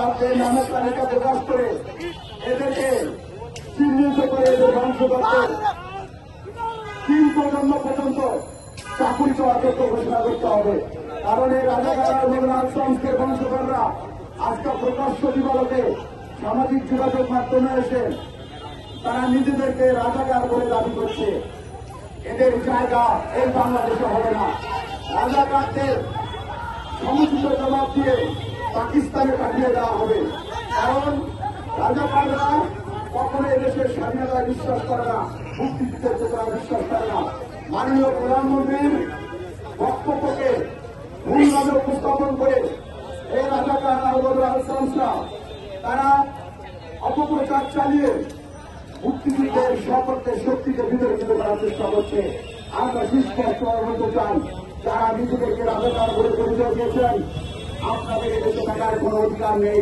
রাজ্যের নামের তালিকা প্রকাশ করে এদেরকে চিহ্নিত করে এদের ধ্বংস করতে 3 প্রজন্ম পর্যন্ত চাকুরি চলাচল ঘোষণা করতে হবে। কারণ এই রাজাকার এবং রাজবংশের বংশধররা আজকে প্রকাশ্য দিবালোকে সামাজিক যোগাযোগ মাধ্যমে এসে তারা নিজেদেরকে রাজাকার বলে দাবি করছে। এদের জায়গা এই বাংলাদেশে হবে না। রাজাকারদের সমুচিত জবাব দিয়ে পাকিস্তানে পাঠিয়ে দেওয়া হবে। কারণ রাজাকাররা কখনো এদেশের স্বাধীনতায় বিশ্বাস করে না, মুক্তিযুদ্ধের চেতনায় বিশ্বাস করে না। মাননীয় প্রধানমন্ত্রীর বক্তব্যকে ভুলভাবে উপস্থাপন করে এই রাজাকার সংস্থা তারা অপপ্রচার চালিয়ে মুক্তিযুদ্ধের শপথের শক্তিকে বিতর্কিত করার চেষ্টা করছে। আমরা সুস্পষ্ট বলতে চাই, যারা নিজেদেরকে রাজাকার বলে পরিচয় দিয়েছেন, আপনাদের এদেশে থাকার কোন অধিকার নেই।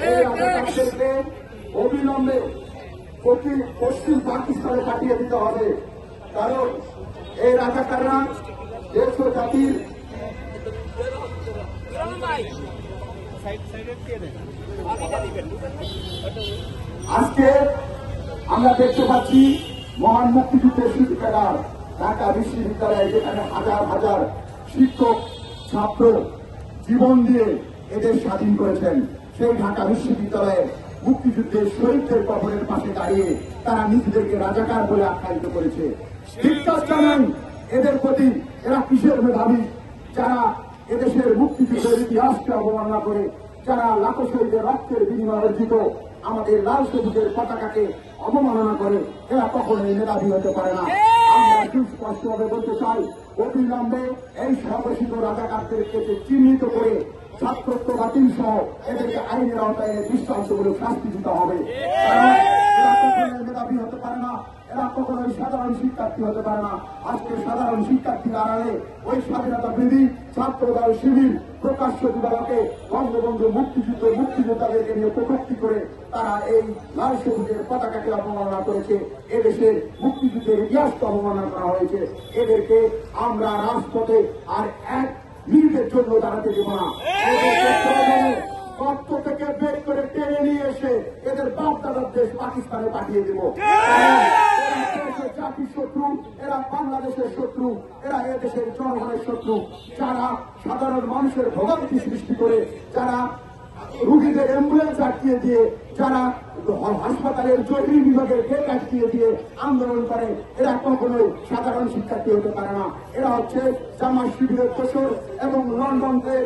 এই রাজাকারদেরকে অবিলম্বে পশ্চিম পাকিস্তানে পাঠিয়ে দিতে হবে। কারণ এই রাজাকাররা দেশ ও জাতির আজকে আমরা দেখতে পাচ্ছি মহান মুক্তিযুদ্ধের স্মৃতিকার ঢাকা বিশ্ববিদ্যালয়ে, যেখানে হাজার হাজার শিক্ষক ছাত্র জীবন দিয়ে এদের স্বাধীন করেছেন। সেই ঢাকা বিশ্ববিদ্যালয়ে মুক্তিযুদ্ধের শহীদদের কবরের পাশে দাঁড়িয়ে তারা নিজেদেরকে রাজাকার বলে আখ্যায়িত করেছে। ধিক্কার জানান এদের প্রতি। এরা কিসের মেধাবী, যারা এদেশের মুক্তিযুদ্ধের ইতিহাসকে অবমাননা করে, যারা লাখো শহীদের রক্তের বিনিময়ে অর্জিত আমাদের লাল সবুজের পতাকাকে অবমাননা করে, এরা কখনোই মেধাবী হতে পারে না। আমরা সুস্পষ্টভাবে বলতে চাই, অবিলম্বে এই সর্বশিত রাজাকারদেরকে চিহ্নিত করে ছাত্রত্ব বাতিল সহ এদেরকে আইনের আওতায় দৃষ্টান্তমূলক শাস্তি দিতে হবে। এরা কখনোই মেধাবী হতে পারে না, এরা কখনোই সাধারণ শিক্ষার্থী হতে পারে না। আজকে সাধারণ শিক্ষার্থীর আড়ালে ওই স্বাধীনতা বিধি ছাত্রদল শিবির প্রকাশ্য দিবালোকে বঙ্গবন্ধু মুক্তিযোদ্ধাদেরকে নিয়ে কটূক্তি করে তারা এই লাল সবুজের পতাকাকে অবমাননা করেছে। এদেশের মুক্তিযুদ্ধের ইতিহাসকে অবমাননা করা হয়েছে। এদেরকে আমরা রাজপথে আর 1 মিনিটের জন্য দাঁড়াতে দেব না। রক্ত থেকে বের করে টেনে নিয়ে এসে এদের বাপ দাদার দেশ পাকিস্তানে পাঠিয়ে দেব। জাতির শত্রু, এরা বাংলাদেশের শত্রু, এরা এদেশের জনগণের শত্রু। যারা সাধারণ মানুষের ভোগান্তি সৃষ্টি করে, যারা রুগীদের অ্যাম্বুলেন্স আটকিয়ে দিয়ে, যারা হাসপাতালের জরুরি বিভাগের গেট আটকিয়ে দিয়ে আন্দোলন করে, এরা কখনোই সাধারণ শিক্ষার্থী হতে পারে না। এরা হচ্ছে জামাত শিবিরের দোসর এবং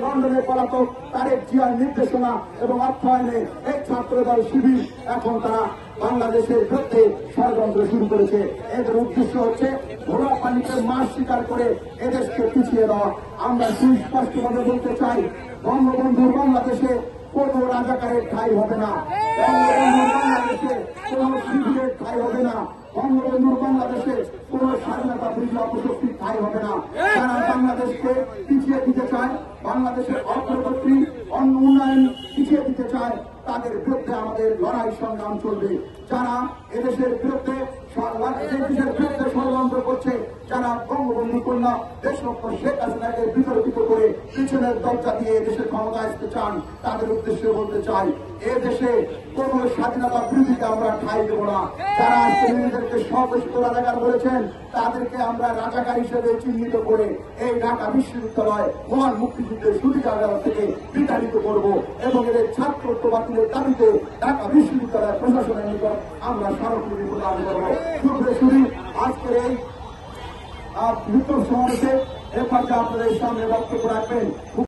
লন্ডনে পলাতক তারেক জিয়ার নির্দেশনা এবং অর্থায়নে এই ছাত্রদল শিবির এখন তারা বাংলাদেশের বিরুদ্ধে ষড়যন্ত্র শুরু করেছে। এদের উদ্দেশ্য হচ্ছে ঘোড়া পানিতে মাছ শিকার করে এদেশকে পিছিয়ে দেওয়া। আমরা সুস্পষ্টভাবে বলতে চাই, বঙ্গবন্ধুর বাংলাদেশে কোন রাজাকারের ঠাঁই হবে না। বঙ্গবন্ধুর বাংলাদেশে কোন শিবিরের ঠাঁই হবে না। বঙ্গবন্ধুর বাংলাদেশে কোন স্বাধীনতা বিরোধী অপশক্তির ঠাঁই হবে না। যারা বাংলাদেশকে পিছিয়ে দিতে চায়, বাংলাদেশের অগ্রগতি উন্নয়ন পিছিয়ে দিতে চায়, তাদের বিরুদ্ধে আমাদের লড়াই সংগ্রাম চলবে। যারা এদেশের বিরুদ্ধে ষড়যন্ত্র করছে, যারা বঙ্গবন্ধু কন্যা দেশরত্ন শেখ হাসিনাকে বিতর্কিত করে পিছনের দরজা দিয়ে এদেশের ক্ষমতা আসতে চান, তাদের উদ্দেশ্যে বলতে চাই, এদেশে কোন স্বাধীনতা বিরোধীকে আমরা ঠাঁই দেব না। যারা আজকে নিজেদেরকে স্বঘোষিত রাজাকার বলেছেন, তাদেরকে আমরা রাজাকার হিসেবে চিহ্নিত করে এই ঢাকা বিশ্ববিদ্যালয় মহান মুক্তিযুদ্ধের সূতিকাগার থেকে বিতাড়িত করব এবং এদের ছাত্রত্ব বাতিলের দাবিতে ঢাকা বিশ্ববিদ্যালয় প্রশাসনের নিকট আমরা স্মারকলিপি প্রদান করব। শুভ্রেশ্বরী আজকের এই বিক্ষোভ সমাবেশে এরপর আপনাদের সামনে বক্তব্য রাখবেন।